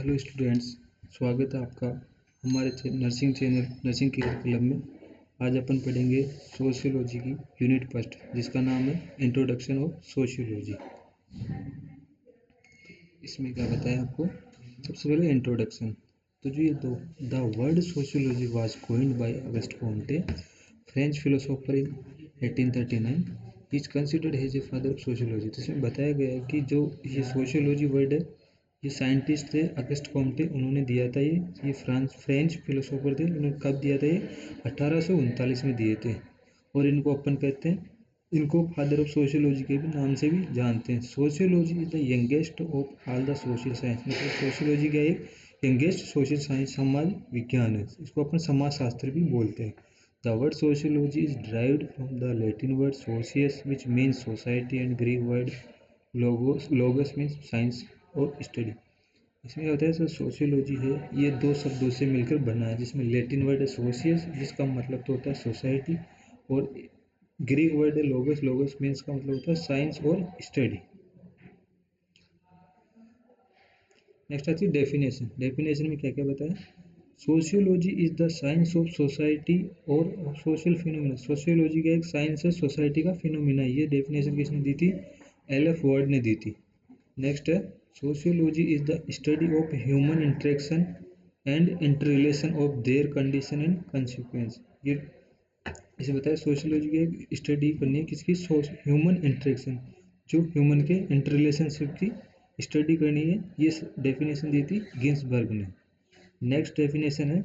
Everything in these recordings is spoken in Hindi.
हेलो स्टूडेंट्स, स्वागत है आपका हमारे nursing channel nursing care club में। आज अपन पढ़ेंगे सोशियोलॉजी की यूनिट फर्स्ट, जिसका नाम है इंट्रोडक्शन ऑफ सोशियोलॉजी। इसमें क्या बताया आपको, सबसे पहले इंट्रोडक्शन। तो जो ये दो the word sociology was coined by Auguste Comte, French philosopher in 1839, is considered as a father of sociology. तो इसमें बताया गया है कि जो ये सोशियोलॉजी वर्ड है, ये साइंटिस्ट थे अगस्ट कॉम्टे, उन्होंने दिया था। ये फ्रेंच फिलोसोफर थे। उन्होंने कब दिया था? ये 1839 में दिए थे। और इनको अपन कहते हैं, इनको फादर ऑफ सोशियोलॉजी के भी नाम से भी जानते हैं। Sociology is the youngest of all the social science. मतलब सोशियोलॉजी का एक यंगेस्ट सोशल साइंस समाज विज्ञान है। इसको अपन समाज शास्त्र भी बोलते हैं। The word sociology is derived from the Latin word socius which means society and Greek word logos means science और स्टडी। इसमें क्या होता है, सर सोशियोलॉजी है, ये दो शब्दों से मिलकर बना है, जिसमें लैटिन वर्ड है सोशियस, जिसका मतलब तो होता है सोसाइटी, और ग्रीक वर्ड है लोगस। लोगस मीन्स का मतलब होता है साइंस और स्टडी। नेक्स्ट आती है डेफिनेशन। डेफिनेशन में क्या क्या बताया? Sociology is the science of society और सोशल फिनोमिना। सोशियोलॉजी का एक साइंस है, सोसाइटी का फिनोमिना। ये डेफिनेशन किसने दी थी? एल.एफ. वर्ड ने दी थी। नेक्स्ट है sociology is the study of human interaction and interrelation of their condition and consequence. ये इसे बताया, सोशियोलॉजी की एक स्टडी करनी है किसकी? ह्यूमन इंटरेक्शन, जो ह्यूमन के इंटररिलेशनशिप की स्टडी करनी है। ये डेफिनेशन दी थी गिन्सबर्ग ने। नेक्स्ट डेफिनेशन है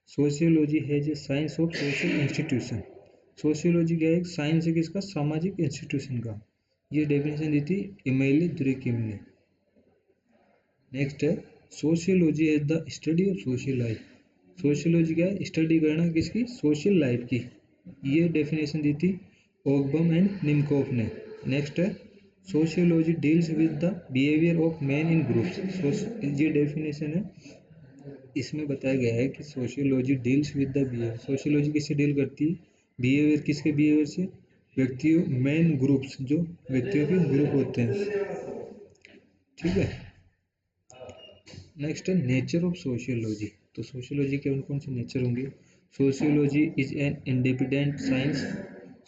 sociology has a science of social institution. Sociology क्या है? एक साइंस है किसका? सामाजिक इंस्टीट्यूशन का। ये डेफिनेशन दी थी इमेली दुर्किम ने। नेक्स्ट है sociology is the study of social life. Sociology क्या है? स्टडी करना किसकी? सोशल लाइफ की। ये डेफिनेशन दी थी ओगबम एंड निमकोफ ने। नेक्स्ट है sociology deals with the behaviour of man in groups. ये डेफिनेशन है, इसमें बताया गया है कि sociology deals with the behaviour. Sociology किससे डील करती है? बिहेवियर, किसके बिहेवियर से? व्यक्तियों, मैन ग्रुप्स, जो व्यक्तियों के ग्रुप होते हैं। ठीक है। नेक्स्ट है नेचर ऑफ सोशियोलॉजी। तो सोशियोलॉजी के कौन से नेचर होंगे? Sociology is an independent science.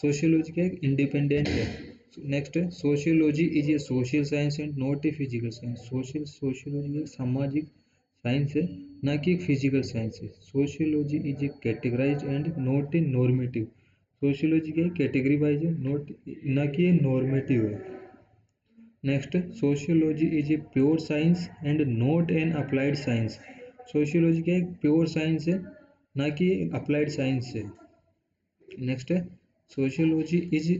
Sociology का एक इंडिपेंडेंट है। नेक्स्ट है sociology is a social science and not a physical science. Sociology एक सामाजिक साइंस है, ना कि एक फिजिकल साइंस है। Sociology is a categorize and not a normative. Sociology का कैटेगरी वाइज है, नॉट, ना कि ये नॉर्मेटिव है। Next, sociology is a pure science and not an applied science. Sociology क्या एक प्योर साइंस है, ना कि अप्लाइड साइंस है। नेक्स्ट है sociology is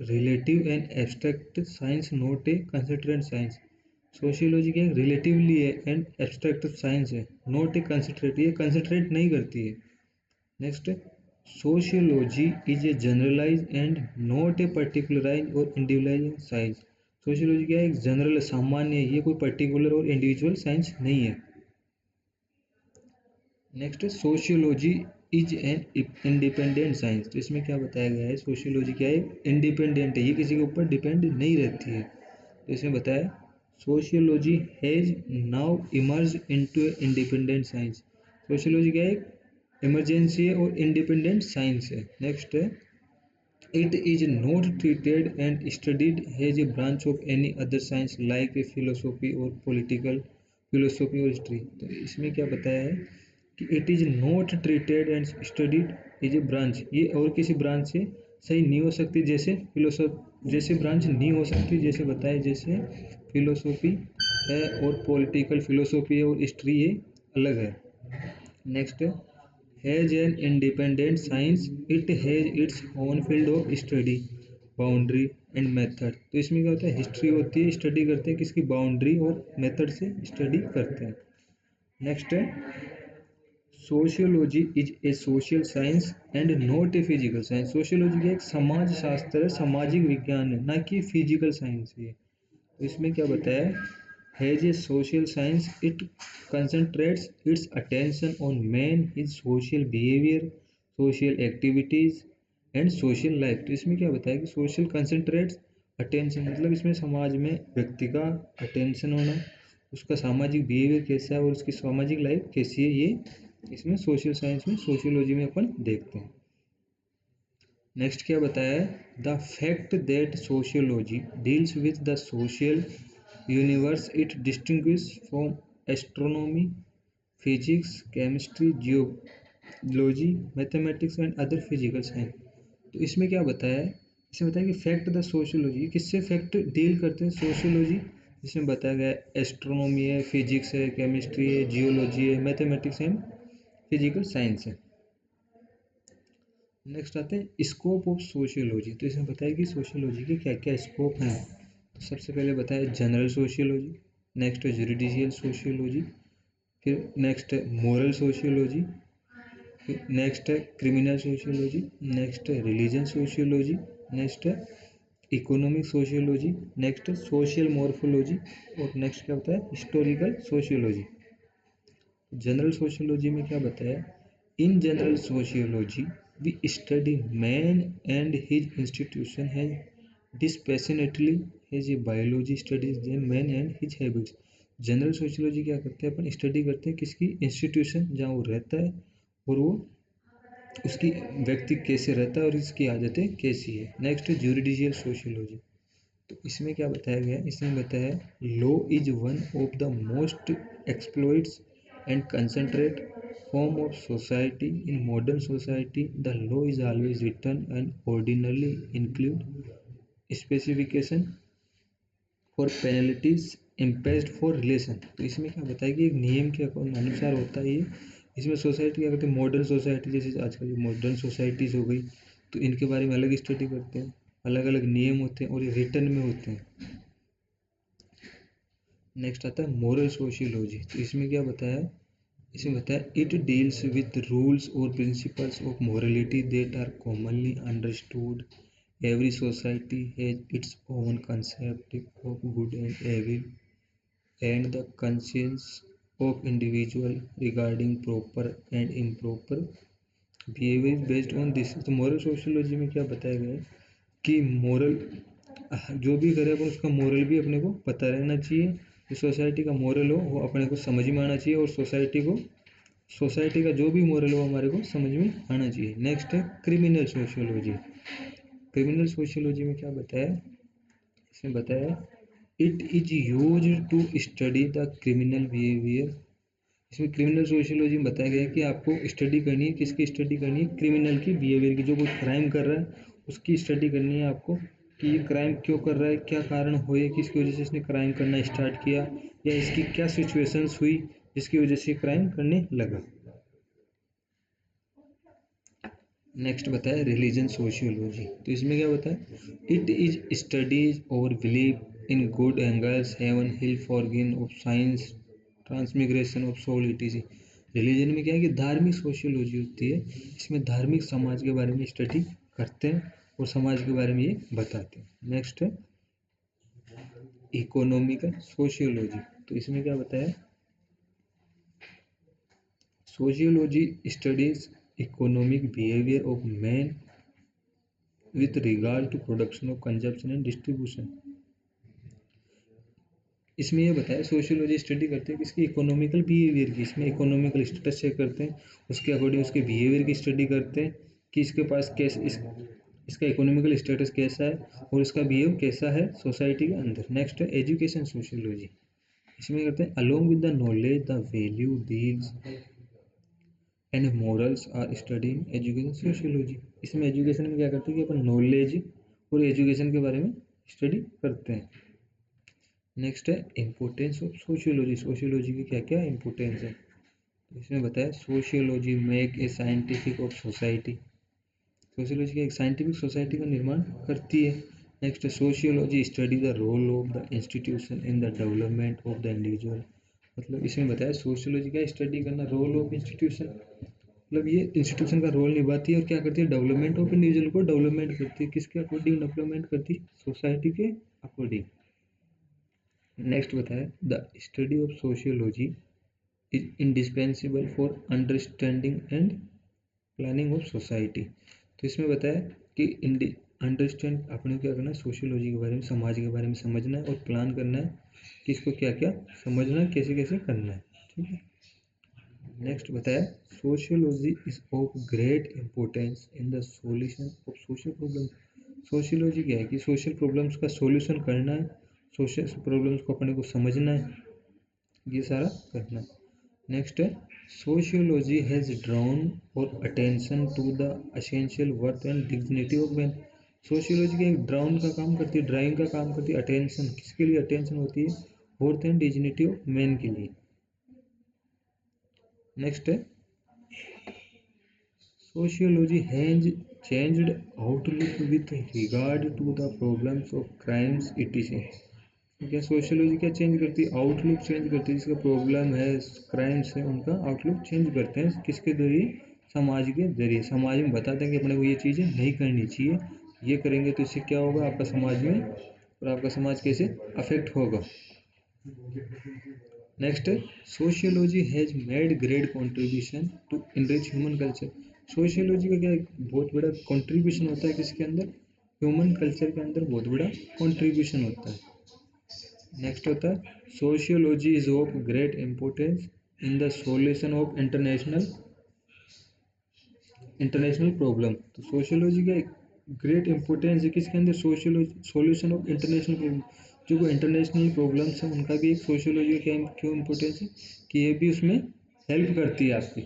relative and abstract science not a consistent science. Sociology क्या रिलेटिवली है एंड एब्स्ट्रैक्ट साइंस है, नॉट ए कंसिस्टेंट, ये कंसिस्टेंट नहीं करती है। Next, sociology is a generalize and not a particularize और इंडिविजुअलाइज साइंस। सोशियोलॉजी क्या है? एक जनरल सामान्य है, ये कोई पर्टिकुलर और इंडिविजुअल साइंस नहीं है। Next, sociology is an independent science. तो इसमें क्या बताया गया है? सोशियोलॉजी क्या है? इंडिपेंडेंट है, ये किसी के ऊपर डिपेंड नहीं रहती है। तो इसमें बताया sociology has now emerge into a independent science. Sociology क्या है? इमरजेंसी है और इंडिपेंडेंट साइंस है। नेक्स्ट है it is not treated and studied as a branch of any other science like a philosophy or political philosophy or history। तो इसमें क्या बताया है कि it is not treated and studied as a branch, ये और किसी ब्रांच से सही नहीं हो सकती। जैसे ब्रांच नहीं हो सकती, जैसे बताया, जैसे फिलोसॉफी है और पॉलिटिकल फिलोसॉफी है और हिस्ट्री, ये अलग है। Next, has an independent science, it has its own field of study, boundary and method. तो इसमें क्या होता है? हिस्ट्री होती है, स्टडी करते हैं किसकी? बाउंड्री और मेथड से स्टडी करते हैं। नेक्स्ट है sociology is a social science and not a physical science. Sociology का एक समाज शास्त्र है, सामाजिक विज्ञान है, ना कि फिजिकल साइंस है। तो इसमें क्या बताया? Has a social science, it concentrates its attention on man, his social behavior, social activities and social life। तो इसमें क्या बताया कि सोशल कंसंट्रेट्स अटेंशन, मतलब इसमें समाज में व्यक्ति का अटेंशन होना, उसका सामाजिक बिहेवियर कैसा है और उसकी सामाजिक लाइफ कैसी है, ये इसमें सोशल साइंस में सोशियोलॉजी में अपन देखते हैं। नेक्स्ट क्या बताया है, the fact that sociology deals with the social universe it distinguish from astronomy, physics, chemistry, geology, mathematics and other physical science. तो इसमें क्या बताया है, इसमें बताया कि फैक्ट द सोशियोलॉजी, किससे फैक्ट डील करते हैं सोशियोलॉजी, जिसमें बताया गया है एस्ट्रोनॉमी है, फिजिक्स है, केमिस्ट्री है, जियोलॉजी है, मैथमेटिक्स एंड फिजिकल साइंस है। नेक्स्ट आते हैं स्कोप ऑफ सोशियोलॉजी। तो इसमें बताया कि सोशियोलॉजी के क्या क्या स्कोप हैं। तो सबसे पहले बताया जनरल सोशियोलॉजी, नेक्स्ट है जुडिशियल सोशियोलॉजी, फिर नेक्स्ट है मोरल सोशियोलॉजी, फिर नेक्स्ट है क्रिमिनल सोशियोलॉजी, नेक्स्ट है रिलीजन सोशियोलॉजी, नेक्स्ट है इकोनॉमिक सोशियोलॉजी, नेक्स्ट है सोशल मॉर्फोलॉजी, और नेक्स्ट क्या होता है हिस्टोरिकल सोशियोलॉजी। जनरल सोशियोलॉजी में क्या बताया, in general sociology we study man and his institution has dispassionately has a biology studies then man and his habits. General sociology क्या करते हैं, अपन स्टडी करते हैं किसकी इंस्टीट्यूशन, जहाँ वो रहता है और वो उसकी व्यक्ति कैसे रहता है और इसकी आदतें कैसी है। नेक्स्ट है ज्यूरिडिशियल सोशियोलॉजी। तो इसमें क्या बताया गया है, इसमें बताया है law is one of the most exploits and concentrate form of society in modern society. The law is always written and ordinarily include specification for penalties imposed for relation. तो इसमें क्या बताया कि एक नियम के अनुसार होता है ये। इसमें सोसाइटी क्या करते हैं, मॉडर्न सोसाइटी जैसे आजकल मॉडर्न सोसाइटीज़ हो गई, तो इनके बारे में अलग स्टडी करते हैं, अलग अलग नियम होते हैं और ये रिटर्न में होते हैं। नेक्स्ट आता है मोरल सोशियोलॉजी। तो इसमें क्या बताया, इसमें बताया इट डील्स विद रूल्स और principles of morality that are commonly understood. Every society has its own concept of good and evil and the conscience of individual regarding proper and improper behavior is based on this। तो मोरल सोशियोलॉजी में क्या बताया गया है कि मोरल जो भी करे अपन उसका मोरल भी अपने को पता रहना चाहिए। जो सोसाइटी का मोरल हो वो अपने को समझ में आना चाहिए और सोसाइटी का जो भी मोरल हो हमारे को समझ में आना चाहिए। नेक्स्ट है क्रिमिनल सोशियोलॉजी। क्रिमिनल सोशियोलॉजी में क्या बताया, इसमें बताया it is use to study the criminal behaviour. इसमें क्रिमिनल सोशियोलॉजी में बताया गया है कि आपको स्टडी करनी है, किसकी स्टडी करनी है, क्रिमिनल की बिहेवियर की। जो कोई क्राइम कर रहा है उसकी स्टडी करनी है आपको कि ये क्राइम क्यों कर रहा है, क्या कारण हुए, किसकी वजह से इसने क्राइम करना स्टार्ट किया, या इसकी क्या सिचुएशंस हुई जिसकी वजह से क्राइम करने लगा। नेक्स्ट बताया रिलीजन सोशियोलॉजी। तो इसमें क्या बताया, इट इज स्टडीज और believe in good angels heaven hell फॉरगिन of science transmigration of soul इटीजी। रिलीजन में क्या है कि धार्मिक सोशियोलॉजी होती है, इसमें धार्मिक समाज के बारे में स्टडी करते हैं और समाज के बारे में ये बताते हैं। नेक्स्ट है इकोनॉमिकल सोशियोलॉजी। तो इसमें क्या बताया, sociology studies economic behaviour of man with regard to production of consumption and distribution। इसमें ये बताया सोशियोलॉजी स्टडी करते हैं किसकी, इकोनॉमिकल बिहेवियर की। इसमें इकोनॉमिकल स्टेटस चेक करते हैं, उसके अकॉर्डिंग उसके बिहेवियर की स्टडी करते हैं कि इसके पास कैसे इसका इकोनॉमिकल स्टेटस कैसा है और इसका बिहेव कैसा है सोसाइटी के अंदर। नेक्स्ट है एजुकेशन सोशियोलॉजी। इसमें करते हैं along with the knowledge the value deals and morals are study in education sociology. इसमें एजुकेशन में क्या करते हैं कि अपन नॉलेज और एजुकेशन के बारे में स्टडी करते हैं। नेक्स्ट है इम्पोर्टेंस ऑफ सोशियोलॉजी। सोशियोलॉजी की क्या क्या इम्पोर्टेंस है, तो इसमें बताया sociology make a scientific of society. Sociology का एक साइंटिफिक सोसाइटी का निर्माण करती है। नेक्स्ट है sociology study the role of the institution in the development of the individual. मतलब इसमें बताया सोशियोलॉजी का स्टडी करना रोल ऑफ इंस्टीट्यूशन, मतलब ये इंस्टीट्यूशन का रोल निभाती है और क्या करती है, डेवलपमेंट ऑफ इंडिविजुअल को डेवलपमेंट करती है। किसके अकॉर्डिंग डेवलपमेंट करती है, सोसाइटी के अकॉर्डिंग। नेक्स्ट बताया the study of sociology is indispensable for understanding and planning of society. तो इसमें बताया कि अंडरस्टैंड अपने क्या करना है, सोशियोलॉजी के बारे में, समाज के बारे में समझना है और प्लान करना है कि इसको क्या क्या समझना है, कैसे कैसे करना है। ठीक है, नेक्स्ट बताया sociology is of great importance in the solution of social problem. Sociology क्या है कि सोशल प्रॉब्लम्स का सॉल्यूशन करना है, सोशल प्रॉब्लम्स को अपने को समझना है, ये सारा करना है। नेक्स्ट है सोशियोलॉजी हैज ड्रॉन और attention to the essential worth and dignity of man. Sociology का एक ड्राउन का काम करती है, ड्राइंग का काम करती है, अटेंशन किसके लिए अटेंशन होती है, worth and dignity of man के लिए। नेक्स्ट है sociology has changed outlook with regard to the problems of crimes etc. क्या सोशियोलॉजी क्या चेंज करती है, आउटलुक चेंज करती है, जिसका प्रॉब्लम है क्राइम्स है उनका आउटलुक चेंज करते हैं, किसके जरिए, समाज के जरिए। समाज में बताते हैं कि अपने को ये चीज़ें नहीं करनी चाहिए, ये करेंगे तो इससे क्या होगा आपका समाज में, और आपका समाज कैसे अफेक्ट होगा। नेक्स्ट है sociology has made great contribution to enrich human culture. Sociology का क्या एक बहुत बड़ा कंट्रीब्यूशन होता है किसके अंदर, ह्यूमन कल्चर के अंदर बहुत बड़ा कंट्रीब्यूशन होता है। नेक्स्ट होता है sociology is of great importance in the solution of international problem. तो सोशियोलॉजी का ग्रेट इंपॉर्टेंस है किसके अंदर, sociology solution of international problem. जो इंटरनेशनल प्रॉब्लम्स हैं उनका भी एक सोशियोलॉजी का क्यों इंपॉर्टेंस है कि ये भी उसमें हेल्प करती है आपकी।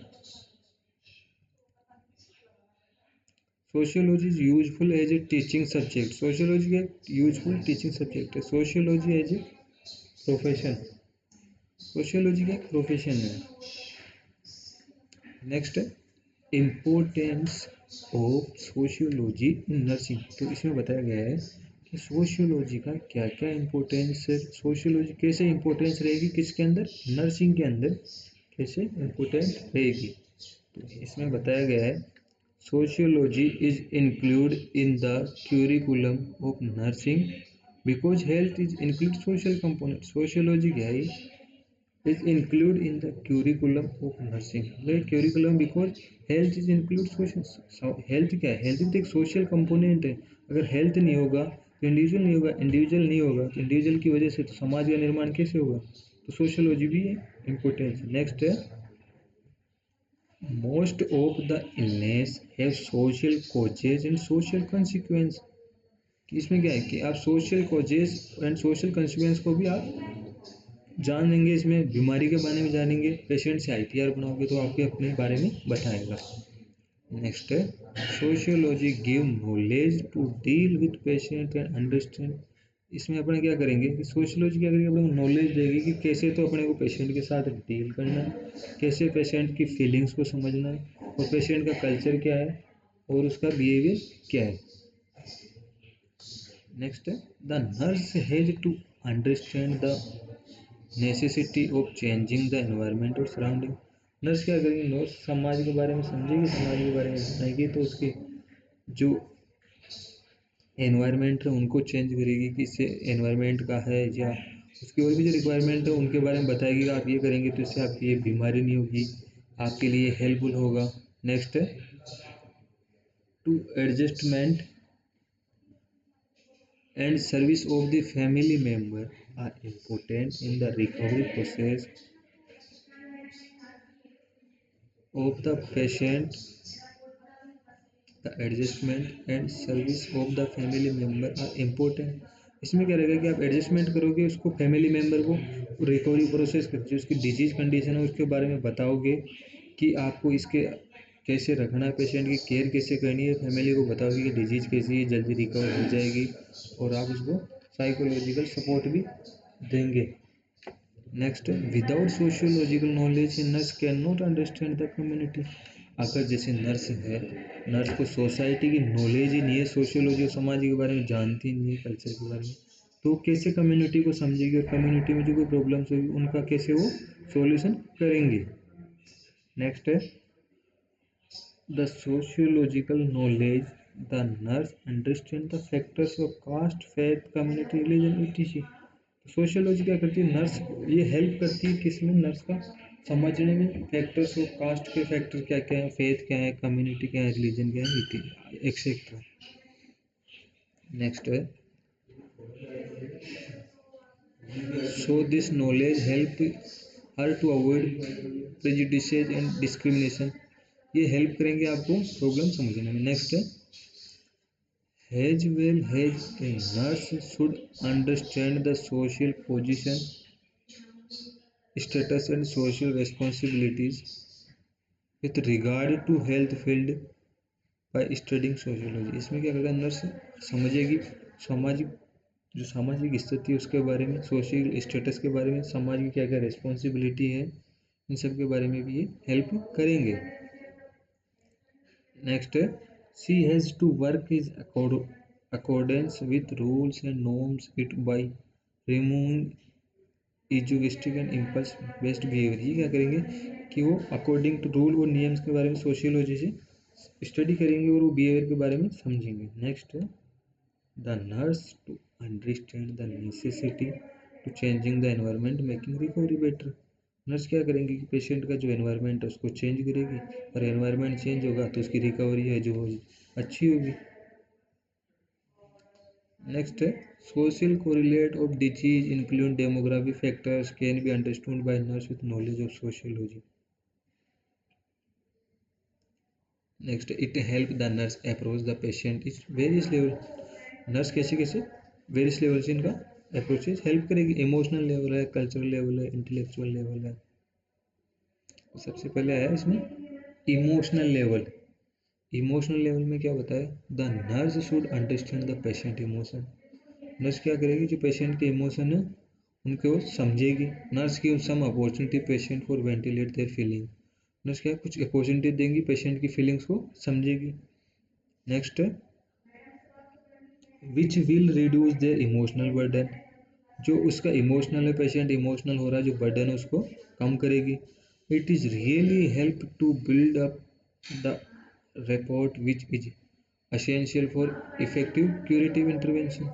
Sociology is useful as a teaching subject. Sociology का यूजफुल टीचिंग सब्जेक्ट है। Sociology as a profession, sociology का एक प्रोफेशन है। नेक्स्ट है importance of sociology in nursing. तो इसमें बताया गया है कि सोशियोलॉजी का क्या क्या इम्पोर्टेंस है, सोशियोलॉजी कैसे इम्पोर्टेंस रहेगी किसके अंदर, नर्सिंग के अंदर कैसे इम्पोर्टेंट रहेगी। तो इसमें बताया गया है sociology is include in the curriculum of nursing because health is include social component. Sociology क्या है, is included in the curriculum of nursing। like curriculum because health is include social। health क्या है, health भी तो एक social component है। अगर health नहीं होगा तो इंडिविजुअल नहीं होगा, इंडिविजुअल नहीं होगा तो इंडिविजुअल की वजह से तो समाज का निर्माण कैसे होगा। तो सोशियोलॉजी भी है इम्पोर्टेंस। नेक्स्ट है most of the illness have social causes and social consequence. इसमें क्या है कि आप social causes and social consequence को भी आप जानेंगे, इसमें बीमारी के बारे में जानेंगे, पेशेंट से आईपीआर बनाओगे तो आपके अपने बारे में बताएगा। नेक्स्ट है sociology give knowledge to deal with patient and understand. इसमें अपने क्या करेंगे कि सोशियोलॉजी क्या करेंगे, अपने को नॉलेज देगी कि कैसे तो अपने को पेशेंट के साथ डील करना है, कैसे पेशेंट की फीलिंग्स को समझना है, और पेशेंट का कल्चर क्या है और उसका बिहेवियर क्या है। नेक्स्ट है the nurse has to understand the necessity of changing the environment और सराउंडिंग। नर्स क्या करेगी, नर्स समाज के बारे में समझेगी, समाज के बारे में जानेगी तो उसके जो एनवायरनमेंट है उनको चेंज करेगी कि इससे एनवायरनमेंट का है, या उसकी और भी जो रिक्वायरमेंट है उनके बारे में बताएगी कि आप ये करेंगे तो इससे आपकी ये बीमारी नहीं होगी, आपके लिए हेल्पफुल होगा। नेक्स्ट है to adjustment and service of the family member are important in the recovery process of the patient। the adjustment and service of the family member are important। इसमें क्या रहेगा कि आप एडजस्टमेंट करोगे उसको, फैमिली मेम्बर को रिकवरी प्रोसेस कर, जो उसकी डिजीज कंडीशन है उसके बारे में बताओगे कि आपको इसके कैसे रखना है, पेशेंट की केयर कैसे करनी है, फैमिली को बताओगे कि डिजीज कैसी है, जल्दी रिकवर हो जाएगी, और आप उसको साइकोलॉजिकल सपोर्ट भी देंगे। Next without sociological knowledge nurse can not understand the community. अगर जैसे नर्स है, नर्स को सोसाइटी की नॉलेज ही नहीं है, सोशियोलॉजी और समाज के बारे में जानती नहीं है, कल्चर के बारे में, तो कैसे कम्युनिटी को समझेगी, और कम्युनिटी में जो कोई प्रॉब्लम्स होगी उनका कैसे वो सॉल्यूशन करेंगे। नेक्स्ट है the sociological knowledge the nurse understand the factors of caste faith community religion etc. Sociology क्या करती है, नर्स ये हेल्प करती है किसमें, नर्स का समझने में, फैक्टर्स ऑफ कास्ट के फैक्टर क्या क्या है, फेथ क्या है, कम्युनिटी क्या है, रिलीजन क्या है, एक्सेट्रा। नेक्स्ट है So this knowledge help her to avoid prejudices and discrimination. ये हेल्प करेंगे आपको प्रॉब्लम समझने में. नेक्स्ट है as well as a nurse should understand the social position, status and social responsibilities with regard to health field by studying sociology. इसमें क्या करेगा, नर्स समझेगी सामाजिक जो सामाजिक स्थिति है उसके बारे में, सोशल स्टेटस के बारे में, समाज की क्या क्या रिस्पॉन्सिबिलिटी है, इन सब के बारे में भी ये हेल्प करेंगे. नेक्स्ट है she has to work is accordance with rules and norms it by removing egoistic and impulse based behaviour. ये क्या करेंगे कि वो अकॉर्डिंग टू रूल और नियम्स के बारे में सोशियोलॉजी से स्टडी करेंगे और वो बिहेवियर के बारे में समझेंगे. नेक्स्ट है the nurse to understand the necessity to changing the environment making recovery better. Nurse क्या करेंगे कि पेशेंट का जो एनवायरनमेंट है उसको चेंज करेगी, और एनवायरनमेंट चेंज होगा तो उसकी रिकवरी है जो अच्छी होगी. नेक्स्ट है social correlate of disease include demography factors can be understood by nurse with knowledge of sociology. Next it help the nurse approach the patient is various level. Nurse कैसे कैसे वेरियस लेवल से इनका अप्रोचेज हेल्प करेगी. इमोशनल लेवल है, कल्चरल लेवल है, इंटेलेक्चुअल लेवल है. सबसे पहले आया इसमें इमोशनल लेवल. इमोशनल लेवल में क्या बताया, the nurse should understand the patient emotion. Nurse क्या करेगी, जो पेशेंट के इमोशन है उनको समझेगी. नर्स की some opportunity patient for ventilate their feeling. Nurse क्या कुछ अपॉर्चुनिटी देंगी, पेशेंट की फीलिंग्स को समझेगी. नेक्स्ट है which will reduce there emotional burden. जो उसका इमोशनल है, पेशेंट इमोशनल हो रहा है, जो बर्डन है उसको कम करेगी. It is really help to build up the rapport which is essential for effective curative intervention.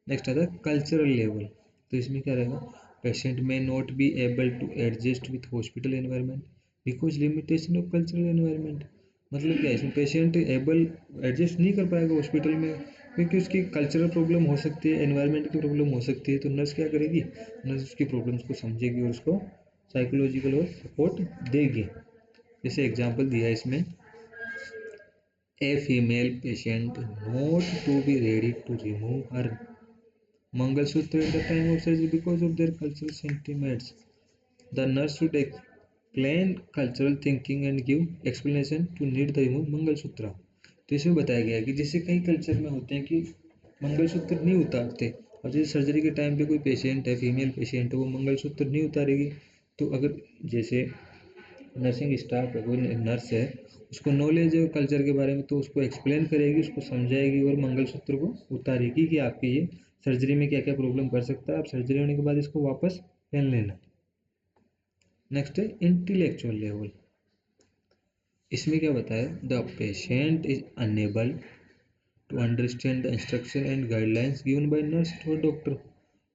Next आता है कल्चरल लेवल. तो इसमें क्या रहेगा, patient may not be able to adjust with hospital environment because limitation of cultural environment. मतलब क्या है, इसमें पेशेंट एबल एडजस्ट नहीं कर पाएगा हॉस्पिटल में क्योंकि उसकी कल्चरल प्रॉब्लम हो सकती है, एनवायरनमेंट की प्रॉब्लम हो सकती है. तो नर्स क्या करेगी, नर्स उसकी प्रॉब्लम्स को समझेगी और उसको साइकोलॉजिकल और सपोर्ट देगी. जैसे एग्जाम्पल दिया इसमें a female patient not to be ready to remove her Mangalsutra at the time of surgery because of their cultural sentiments. The nurse should explain cultural thinking and give explanation to need the remove Mangalsutra. तो इसमें बताया गया है कि जैसे कई कल्चर में होते हैं कि मंगलसूत्र नहीं उतारते, और जैसे सर्जरी के टाइम पे कोई पेशेंट है, फीमेल पेशेंट है, वो मंगलसूत्र नहीं उतारेगी, तो अगर जैसे नर्सिंग स्टाफ है, कोई नर्स है, उसको नॉलेज है कल्चर के बारे में, तो उसको एक्सप्लेन करेगी, उसको समझाएगी और मंगलसूत्र को उतारेगी कि आपके ये सर्जरी में क्या क्या प्रॉब्लम कर सकता है, आप सर्जरी होने के बाद इसको वापस पहन लेना. नेक्स्ट है इंटेलेक्चुअल लेवल. इसमें क्या बताया, the patient is unable to understand the instruction and guidelines given by nurse और डॉक्टर.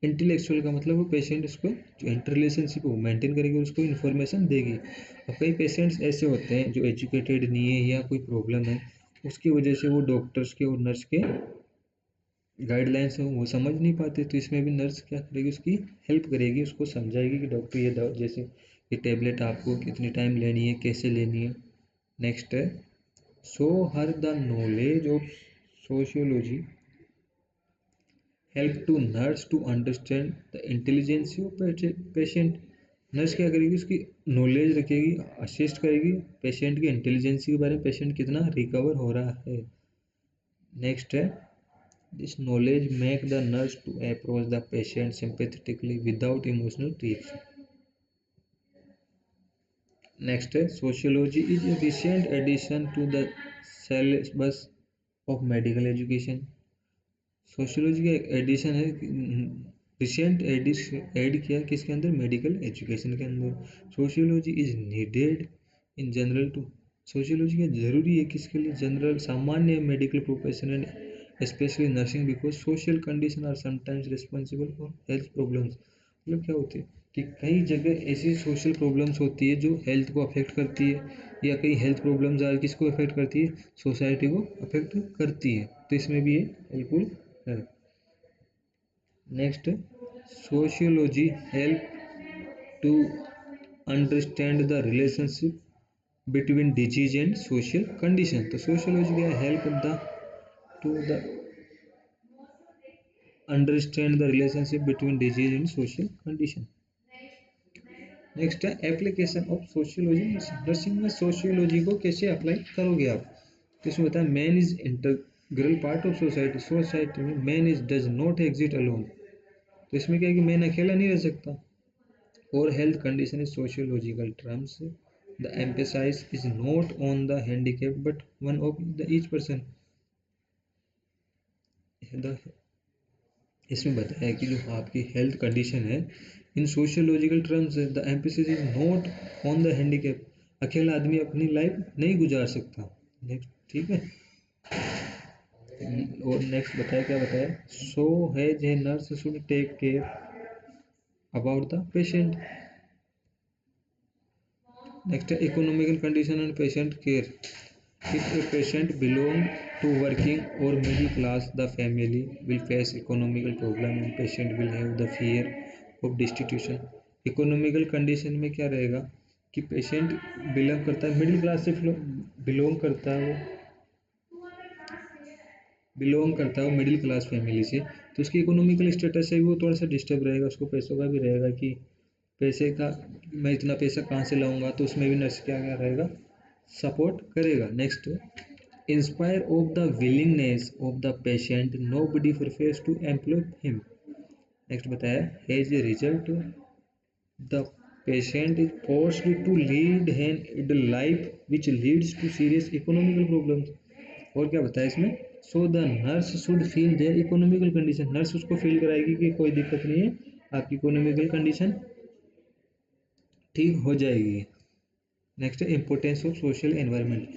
इंटेलेक्चुअल का मतलब वो पेशेंट उसको जो इंटर रिलेशनशिप वो मेंटेन करेगी, उसको इन्फॉर्मेशन देगी. अब कई पेशेंट्स ऐसे होते हैं जो एजुकेटेड नहीं है या कोई प्रॉब्लम है, उसकी वजह से वो डॉक्टर्स के और नर्स के गाइडलाइंस हैं वो समझ नहीं पाते. तो इसमें भी नर्स क्या करेगी, उसकी हेल्प करेगी, उसको समझाएगी कि डॉक्टर ये दवा जैसे ये टेबलेट आपको कितनी टाइम लेनी है, कैसे लेनी है. नेक्स्ट है show her the knowledge of sociology help to nurse to understand the intelligence of patient. Nurse क्या करेगी, उसकी नॉलेज रखेगी, असिस्ट करेगी पेशेंट की इंटेलिजेंसी के बारे में, पेशेंट कितना रिकवर हो रहा है. नेक्स्ट है this knowledge make the nurse to approach the patient sympathetically without emotional reaction. Next है sociology is a recent addition to the syllabus of medical education. Sociology का एडिशन है, रिसेंट एड किया किसके अंदर, मेडिकल एजुकेशन के अंदर. Sociology is needed in general too. Sociology का जरूरी है किसके लिए, जनरल सामान्य medical profession and specially nursing because social condition are sometimes responsible for health problems. मतलब क्या होती है कि कई जगह ऐसी सोशल प्रॉब्लम्स होती है जो हेल्थ को अफेक्ट करती है, या कई हेल्थ प्रॉब्लम्स आर किसको अफेक्ट करती है, सोसाइटी को अफेक्ट करती है. तो इसमें भी ये हेल्पफुल है. Next, sociology help to understand the relationship between disease and social condition. तो सोशियोलॉजी क्या है, help the to the understand the relationship between disease and social condition. Next है एप्लीकेशन ऑफ सोशियोलॉजी नर्सिंग में सोशियोलॉजी को कैसे अप्लाई करोगे आप। तो इसमें बताया man is integral part of society, society में man is does not exist alone. तो इसमें क्या है कि मैन अकेला नहीं रह सकता। और health condition is sociological terms, the emphasize is not on the handicap but one of the each person. इसमें बताया कि जो आपकी हेल्थ कंडीशन है in sociological terms the emphasis is not on the handicap, अकेला आदमी अपनी लाइफ नहीं गुजार सकता। नेक्स्ट, ठीक है। और नेक्स्ट बताया, क्या बताया, so has a nurse should take care about the patient. Next है economical condition and patient care. If a patient belong to working or middle class, the family will face economical problem and patient will have the fear of destitution. Economical condition में क्या रहेगा कि पेशेंट बिलोंग करता है मिडिल क्लास से, बिलोंग करता है वो मिडिल क्लास फैमिली से, तो उसकी इकोनॉमिकल स्टेटस है वो थोड़ा सा डिस्टर्ब रहेगा, उसको पैसों का भी रहेगा कि पैसे का मैं इतना पैसा कहाँ से लाऊंगा। तो उसमें भी नर्स क्या क्या रहेगा, सपोर्ट करेगा। Next, inspire of the willingness of the patient nobody prefers to employ him. Next बताया as a result the patient is forced to lead an idle life which leads to serious economical problems. और क्या बताया इसमें, so the nurse should feel their economical condition, nurse उसको फील कराएगी कि कोई दिक्कत नहीं है, आपकी इकोनॉमिकल कंडीशन ठीक हो जाएगी। नेक्स्ट है इम्पोर्टेंस ऑफ सोशल एनवायरनमेंट।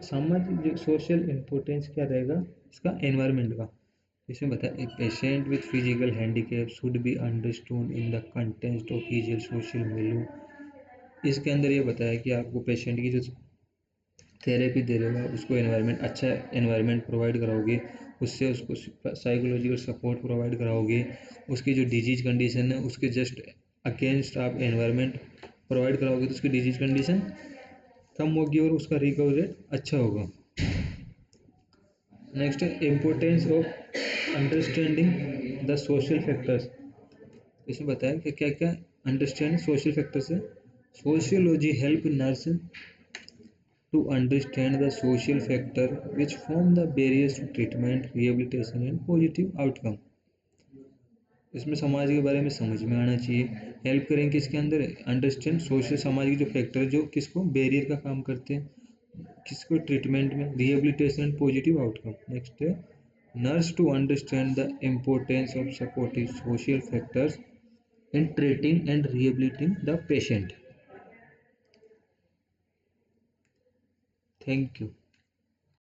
सामाजिक सोशल इम्पोर्टेंस क्या रहेगा इसका, एनवायरनमेंट का। इसमें बताया a patient with physical handicap should be understood in the context of his social milieu. इसके अंदर ये बताया कि आपको पेशेंट की जो थेरेपी दे रहेगा उसको एनवायरनमेंट, अच्छा एनवायरनमेंट प्रोवाइड कराओगे, उससे उसको साइकोलॉजिकल सपोर्ट प्रोवाइड कराओगे, उसकी जो डिजीज कंडीशन है उसके जस्ट अगेंस्ट आप एनवायरनमेंट प्रोवाइड कराओगे तो उसकी डिजीज कंडीशन कम होगी और उसका रिकवरी रेट अच्छा होगा। नेक्स्ट है importance of understanding the social factors. इसमें बताया कि क्या क्या अंडरस्टैंड सोशल फैक्टर्स है। Sociology help nurse to understand the social factor which form the barriers to treatment, rehabilitation and positive outcome। इसमें समाज के बारे में समझ में आना चाहिए। हेल्प करेंगे किसके अंदर, अंडरस्टैंड सोशल, समाज के जो फैक्टर जो किसको बैरियर का काम करते हैं, किसको ट्रीटमेंट में, rehabilitation and positive outcome. Next है nurse to understand the importance of supportive social factors in treating and rehabilitating the patient. Thank you.